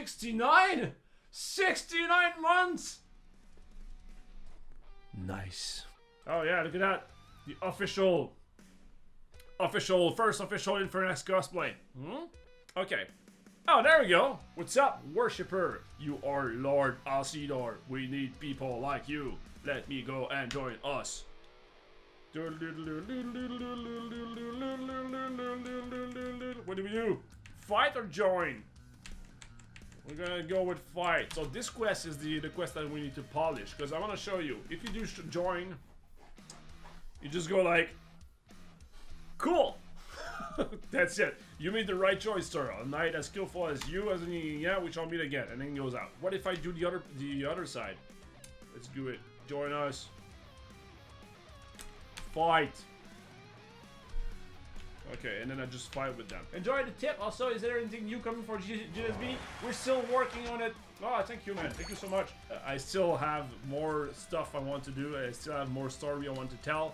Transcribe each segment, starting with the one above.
69? 69 months! Nice. Oh yeah, look at that. The first official Infernax cosplay. Okay. Oh, there we go. What's up, worshipper? You are Lord Alcidor. We need people like you. Let me go and join us. What do we do? Fight or join? We're gonna go with fight. So this quest is the quest that we need to polish, because I want to show you. If you do join, you just go like, cool. That's it. You made the right choice, sir. A knight as skillful as you, as in yeah, we shall meet again. And then goes out. What if I do the other side? Let's do it. Join us. Fight. Okay, and then I just fight with them. Enjoy the tip. Also, is there anything new coming for GSB? We're still working on it. Oh, thank you, man. Thank you so much. I still have more stuff I want to do. I still have more story I want to tell.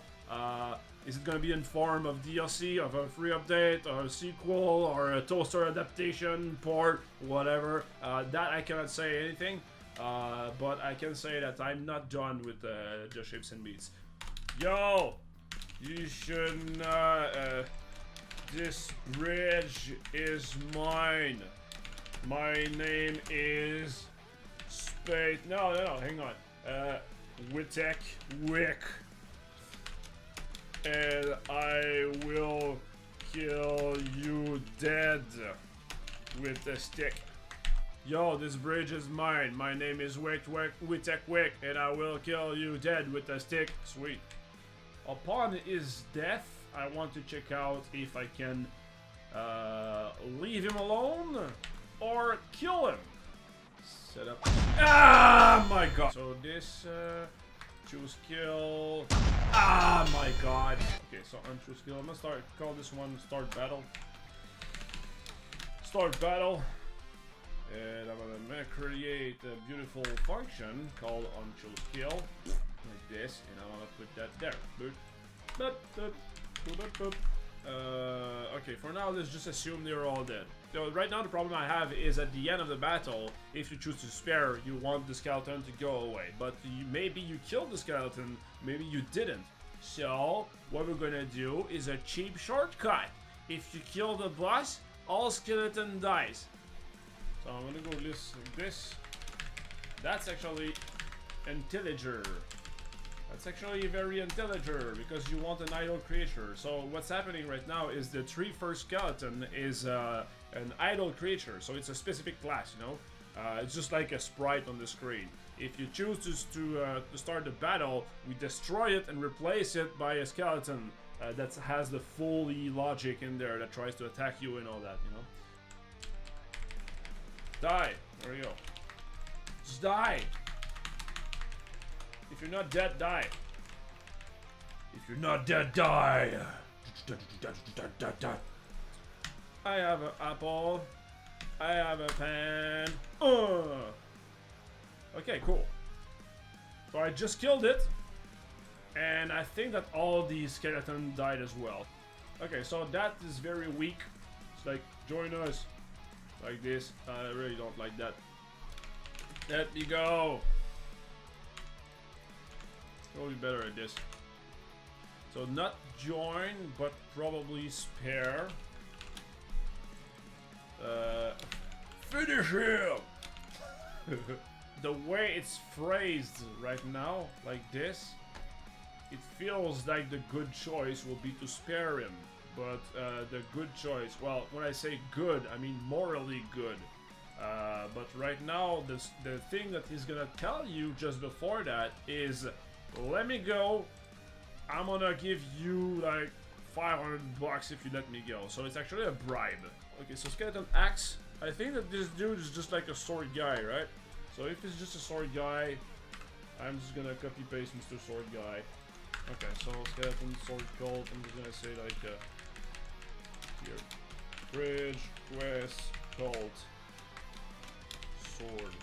Is it going to be in form of DLC, of a free update, or a sequel, or a toaster adaptation, port, whatever? That I cannot say anything, but I can say that I'm not done with the shapes and beats. Yo, you should not. This bridge is mine. My name is Spade. No, hang on. Witek Wick. And I will kill you dead with a stick. Yo, this bridge is mine. My name is Witek Wick, and I will kill you dead with a stick. Sweet. Upon his death, I want to check out if I can leave him alone or kill him. Set up. Ah, my god. So this, choose kill. Ah, my god. Okay, so unchoose kill. I'm gonna call this one start battle. Start battle. And I'm gonna create a beautiful function called unchoose kill. Like this. And I'm gonna put that there. Okay, for now, let's just assume they're all dead. So right now, the problem I have is at the end of the battle, if you choose to spare, you want the skeleton to go away. But maybe you killed the skeleton, maybe you didn't. So what we're gonna do is a cheap shortcut. If you kill the boss, all skeleton dies. So I'm gonna go this like this. That's actually intelliger. That's actually very intelliger because you want an idle creature. So what's happening right now is the first skeleton is an idle creature. So it's a specific class, you know. It's just like a sprite on the screen. If you choose to start the battle, we destroy it and replace it by a skeleton that has the fully logic in there that tries to attack you and all that, you know. Die. There we go. Just die. If you're not dead, die. If you're not dead, die. I have an apple. I have a pen. Okay, cool. So I just killed it. And I think that all the skeletons died as well. Okay, so that is very weak. It's like, join us. Like this. I really don't like that. Let me go. Probably better at this. So not join, but probably spare. Finish him! The way it's phrased right now, like this, it feels like the good choice will be to spare him. But the good choice, well, when I say good, I mean morally good. But right now, the thing that he's gonna tell you just before that is, let me go. I'm gonna give you like 500 bucks if you let me go. So it's actually a bribe. Okay, so skeleton axe. I think that this dude is just like a sword guy, right? So if it's just a sword guy, I'm just gonna copy paste Mr. Sword Guy. Okay, so skeleton sword cult. I'm just gonna say like here, bridge quest cult sword.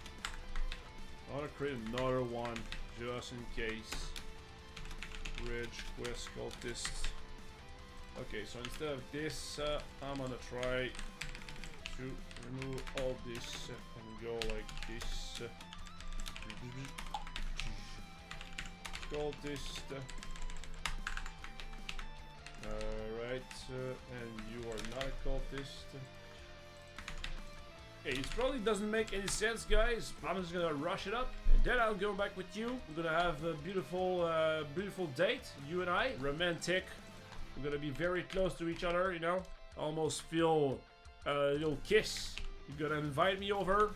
I wanna create another one just in case. Bridge quest cultist. Okay, so instead of this, I'm gonna try to remove all this and go like this. Cultist. Alright, and you are not a cultist. Okay, it probably doesn't make any sense, guys. I'm just gonna rush it up, and then I'll go back with you. We're gonna have a beautiful, beautiful date, you and I. Romantic. We're gonna be very close to each other, you know. Almost feel a little kiss. You're gonna invite me over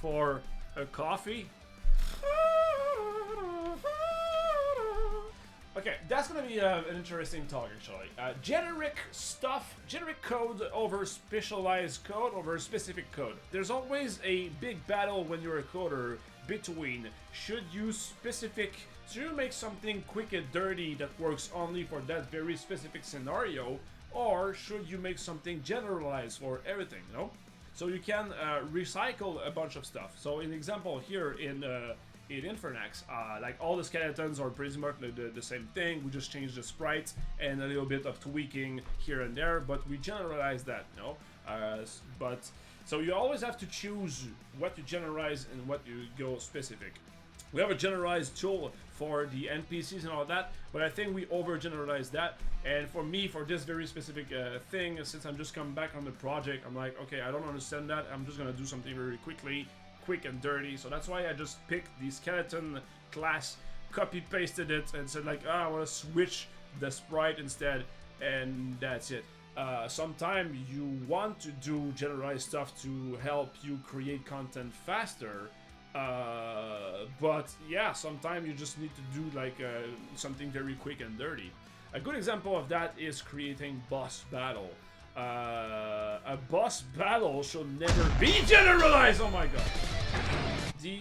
for a coffee. Okay, that's gonna be an interesting talk, actually. Generic stuff, generic code over specialized code over specific code. There's always a big battle when you're a coder between should you make something quick and dirty that works only for that very specific scenario, or should you make something generalized for everything, you know? So you can recycle a bunch of stuff. So in example here in Infernax, like all the skeletons are pretty much the same thing. We just changed the sprites and a little bit of tweaking here and there, but we generalize that, you know? So you always have to choose what you generalize and what you go specific. We have a generalized tool for the NPCs and all that, but I think we overgeneralize that. And for me, for this very specific thing, since I'm just coming back on the project, I'm like, okay, I don't understand that. I'm just gonna do something very quickly, quick and dirty. So that's why I just picked the skeleton class, copy-pasted it, and said like, I want to switch the sprite instead, and that's it. Sometimes you want to do generalized stuff to help you create content faster. But yeah, sometimes you just need to do like something very quick and dirty. A good example of that is creating boss battle. A boss battle should never be generalized. Oh my god. The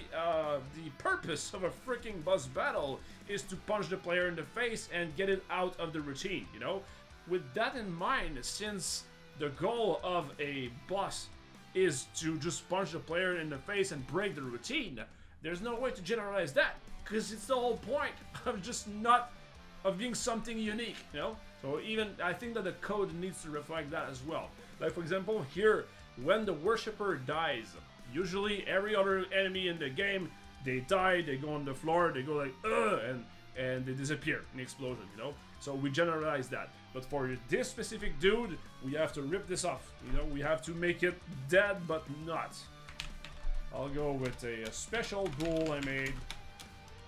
purpose of a freaking boss battle is to punch the player in the face and get it out of the routine, you know? With that in mind, since the goal of a boss is to just punch the player in the face and break the routine, there's no way to generalize that, because it's the whole point of being something unique, you know? So even, I think that the code needs to reflect that as well. Like for example, here, when the worshipper dies, usually every other enemy in the game, they die, they go on the floor, they go like, and they disappear in the explosion, you know? So we generalize that. But for this specific dude, we have to rip this off, you know? We have to make it dead, but not. I'll go with a special bool I made.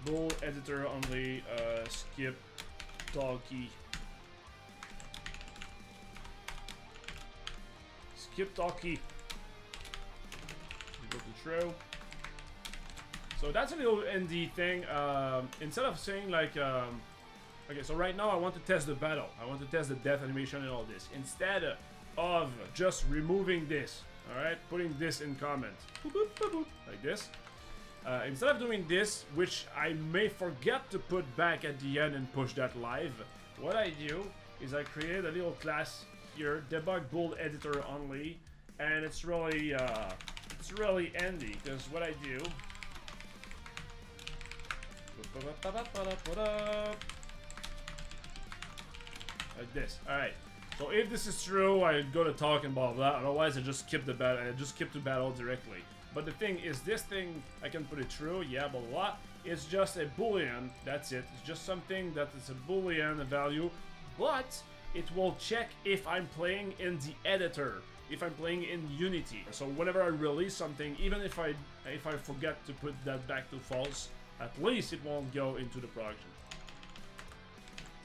Bool editor only, skip talkie. Skip talkie. Go to true. So that's a little ND thing. Instead of saying like, okay, so right now I want to test the battle. I want to test the death animation and all this. Instead of just removing this, all right, putting this in comment, boop, boop, boop, boop, like this. Instead of doing this, which I may forget to put back at the end and push that live, what I do is I create a little class here, debug bool editor only, and it's really handy because what I do. Like this. Alright. So if this is true, I go to talk and blah blah. Otherwise I just skip the battle. I just skip to battle directly. But the thing is, this thing I can put it true, yeah, blah blah blah. It's just a boolean. That's it. It's just something that is a boolean value, but it will check if I'm playing in the editor, if I'm playing in Unity. So whenever I release something, even if I forget to put that back to false, at least it won't go into the production.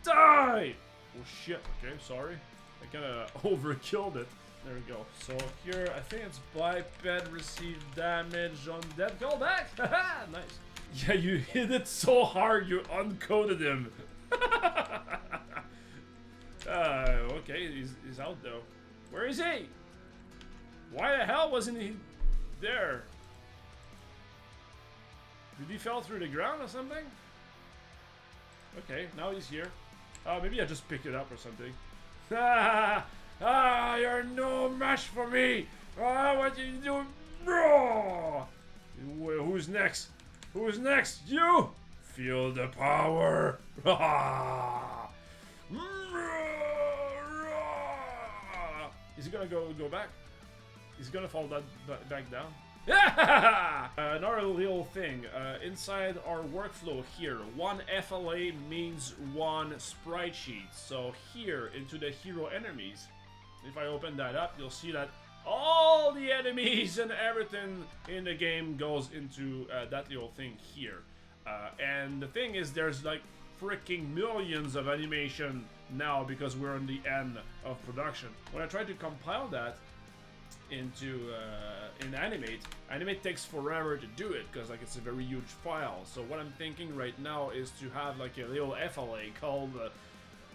Die! Oh shit, okay, sorry. I kinda overkilled it. There we go. So here, I think it's biped, receive damage on dead callback. Haha, nice. Yeah, you hit it so hard, you uncoded him. Okay, he's out though. Where is he? Why the hell wasn't he there? Did he fall through the ground or something? Okay, now he's here. Maybe I just picked it up or something. You're no match for me! What are you doing? Who's next? Who's next? You! Feel the power! Is he gonna go back? Is he gonna fall back down? Another little thing, inside our workflow here, one FLA means one sprite sheet. So here, into the hero enemies, if I open that up, you'll see that all the enemies and everything in the game goes into that little thing here. And the thing is, there's like freaking millions of animation now because we're on the end of production. When I try to compile that into in Animate takes forever to do it because like it's a very huge file. So what I'm thinking right now is to have like a little FLA called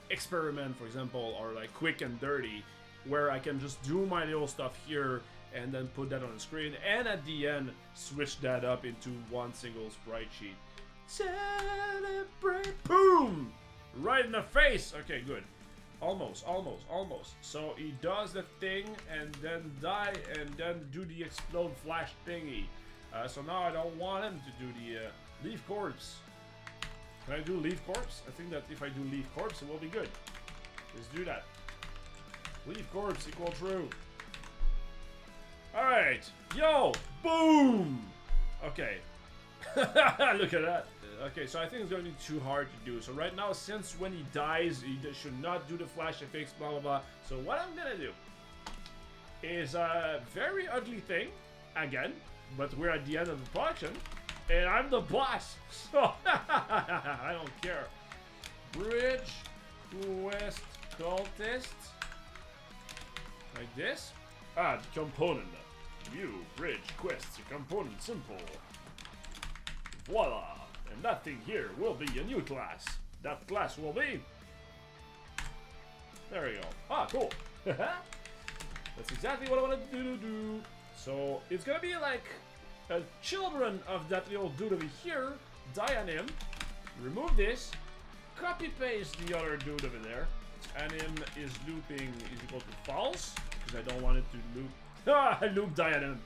Experiment, for example, or like Quick and Dirty, where I can just do my little stuff here and then put that on the screen, and at the end switch that up into one single sprite sheet. Celebrate! Boom! Right in the face! Okay, good. Almost. So he does the thing and then die and then do the explode flash thingy. So now I don't want him to do the leave corpse. Can I do leave corpse? I think that if I do leave corpse, it will be good. Let's do that. Leave corpse equal true. Alright. Yo! Boom! Okay. Look at that. Okay, so I think it's going to be too hard to do. So right now, since when he dies, he should not do the flash effects, blah, blah, blah. So what I'm gonna do is a very ugly thing, again, but we're at the end of the production, and I'm the boss, so I don't care. Bridge, quest, cultist, like this. Add component. View, bridge, quest, component, simple. Voila! And that thing here will be a new class. That class will be... There we go. Ah, cool. That's exactly what I wanted to do. So, it's gonna be like... children of that little dude over here. Die on him. Remove this. Copy-paste the other dude over there. And him is looping is equal to false. Because I don't want it to loop. Ah, loop die on him.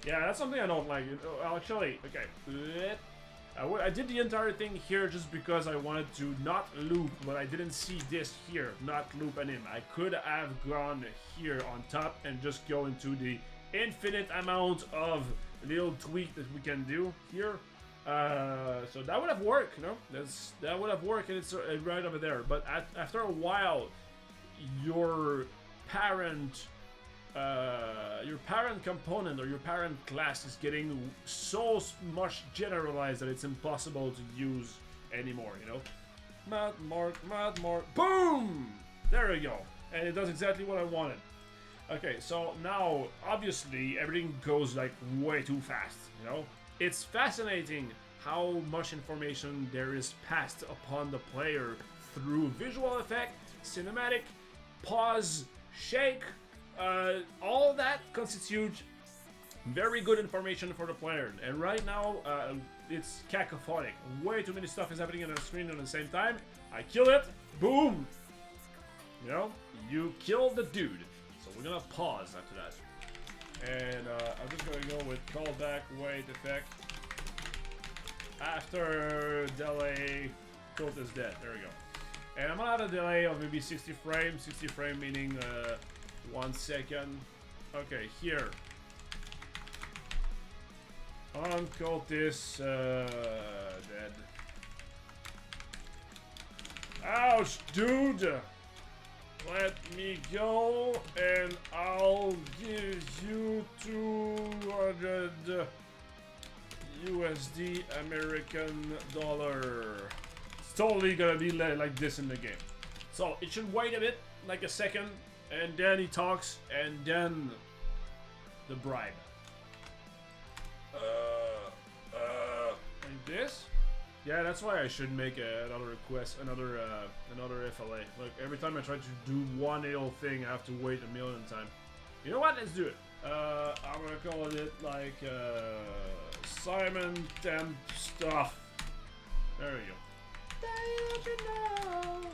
Yeah, that's something I don't like. Actually, okay. I did the entire thing here just because I wanted to not loop, but I didn't see this here, not loop on him. I could have gone here on top and just go into the infinite amount of little tweak that we can do here. So that would have worked, you know? That would have worked, and it's right over there. But after a while, your parent component or your parent class is getting so much generalized that it's impossible to use anymore, you know? Mad mark, boom! There we go. And it does exactly what I wanted. Okay, so now, obviously, everything goes like way too fast, you know? It's fascinating how much information there is passed upon the player through visual effect, cinematic, pause, shake, all that constitutes very good information for the player. And right now, it's cacophonic. Way too many stuff is happening on the screen at the same time. I kill it, boom! You know, you kill the dude. So we're gonna pause after that. And I'm just gonna go with callback wait effect. After delay, cult is dead. There we go. And I'm gonna have a delay of maybe 60 frames. 60 frame meaning 1 second. Okay, here. Cultist dead. Ouch, dude! Let me go, and I'll give you 200 USD American dollar. It's totally gonna be like this in the game. So it should wait a bit, like a second, and then he talks, and then the bribe. Like this. Yeah, that's why I should make another request, another FLA. Like every time I try to do one little thing, I have to wait a million times. You know what? Let's do it. I'm gonna call it like Simon Temp stuff. There we go. Did you know?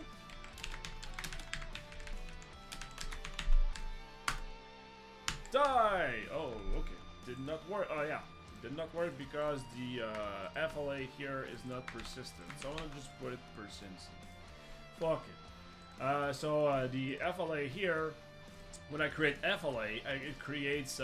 Die! Oh, okay. Did not work. Oh yeah. Did not work because the FLA here is not persistent. So I'm gonna just put it persistent. Fuck it. So the FLA here when I create FLA, it creates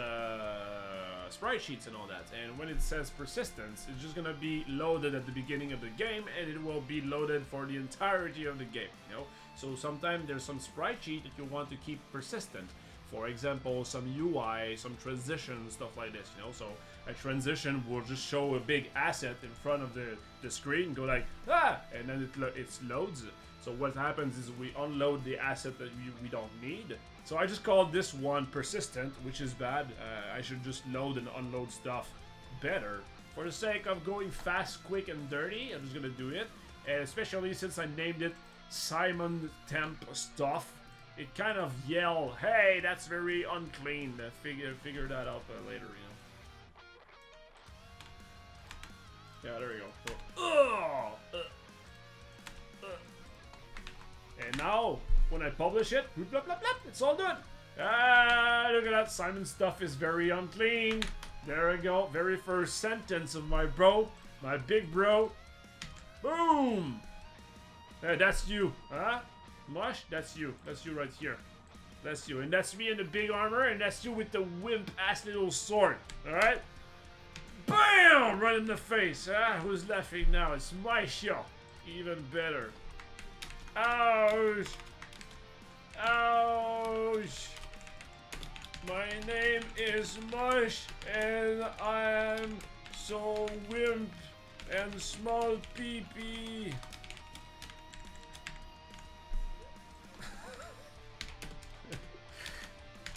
sprite sheets and all that. And when it says persistence, it's just gonna be loaded at the beginning of the game, and it will be loaded for the entirety of the game. You know, so sometimes there's some sprite sheet that you want to keep persistent. For example, some UI, some transition, stuff like this. You know, so a transition will just show a big asset in front of the screen, go like ah, and then it loads. So what happens is we unload the asset that we don't need. So I just called this one persistent, which is bad. I should just load and unload stuff better. For the sake of going fast, quick, and dirty, I'm just gonna do it. And especially since I named it Simon Temp Stuff, it kind of yell, hey, that's very unclean. Figure that out later, you know. Yeah, there you go. So, and now, when I publish it, blah, blah, blah, it's all done. Ah, look at that. Simon's stuff is very unclean. There we go. Very first sentence of my bro. My big bro. Boom. Hey, that's you. Huh? Mush? That's you. That's you right here. That's you. And that's me in the big armor. And that's you with the wimp-ass little sword. Alright? Bam! Right in the face. Ah, who's laughing now? It's my show. Even better. Ouch! Ouch! My name is Mush, and I'm so wimp and small pee-pee.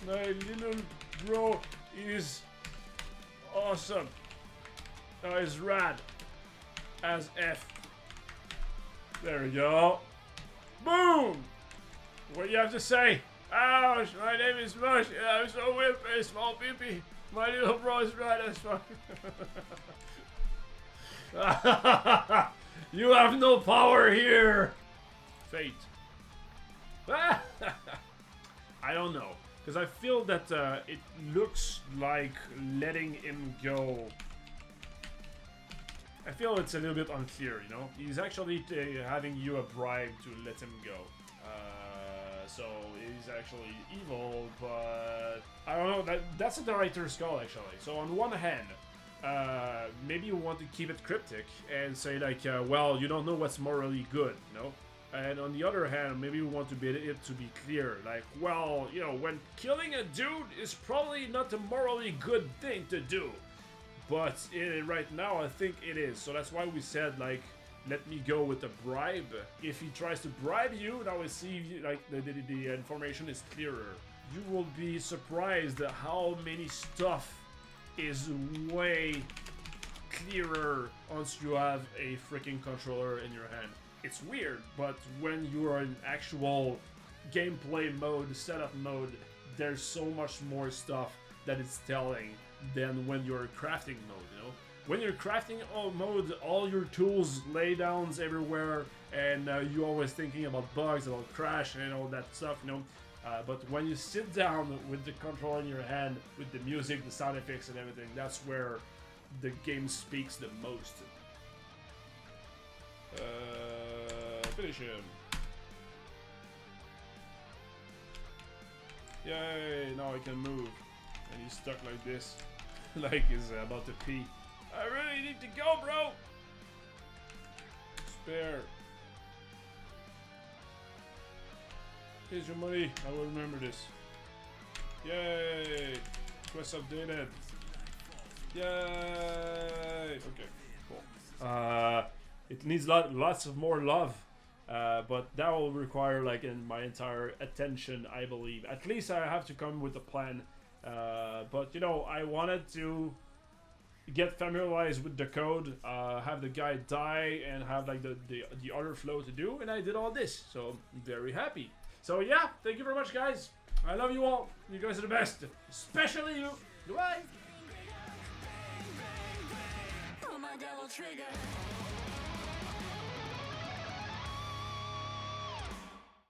My little bro is awesome. Is rad as F. There we go. Boom! What do you have to say? Ouch! My name is Mush, and I'm so wimp and small pee-pee. My little bro is rad as fuck. You have no power here! Fate. I don't know. Because I feel that it looks like letting him go. I feel it's a little bit unclear, you know? He's actually having you a bribe to let him go. So he's actually evil, but I don't know, that's a director's call actually. So on one hand, maybe you want to keep it cryptic and say like, well, you don't know what's morally good, you know? And on the other hand, maybe you want to be it to be clear, like, well, you know, when killing a dude is probably not a morally good thing to do. But right now, I think it is. So that's why we said, like, let me go with a bribe. If he tries to bribe you, now we see, like, the information is clearer. You will be surprised at how many stuff is way clearer once you have a freaking controller in your hand. It's weird, but when you are in actual gameplay mode, setup mode, there's so much more stuff that it's telling than when you're crafting mode, you know? When you're crafting mode, all your tools lay downs everywhere, and you're always thinking about bugs, about crash, and all that stuff, you know? But when you sit down with the controller in your hand, with the music, the sound effects, and everything, that's where the game speaks the most. Finish him. Yay, now I can move. And he's stuck like this. Like he's about to pee. I really need to go, bro! Spare. Here's your money. I will remember this. Yay! Quest updated. Yay! Okay, cool. It needs lots of more love. But that will require like my entire attention, I believe. At least I have to come with a plan. But you know, I wanted to get familiarized with the code, have the guy die, and have like the other flow to do, and I did all this. So I'm very happy. So yeah, thank you very much, guys. I love you all. You guys are the best, especially you. Goodbye.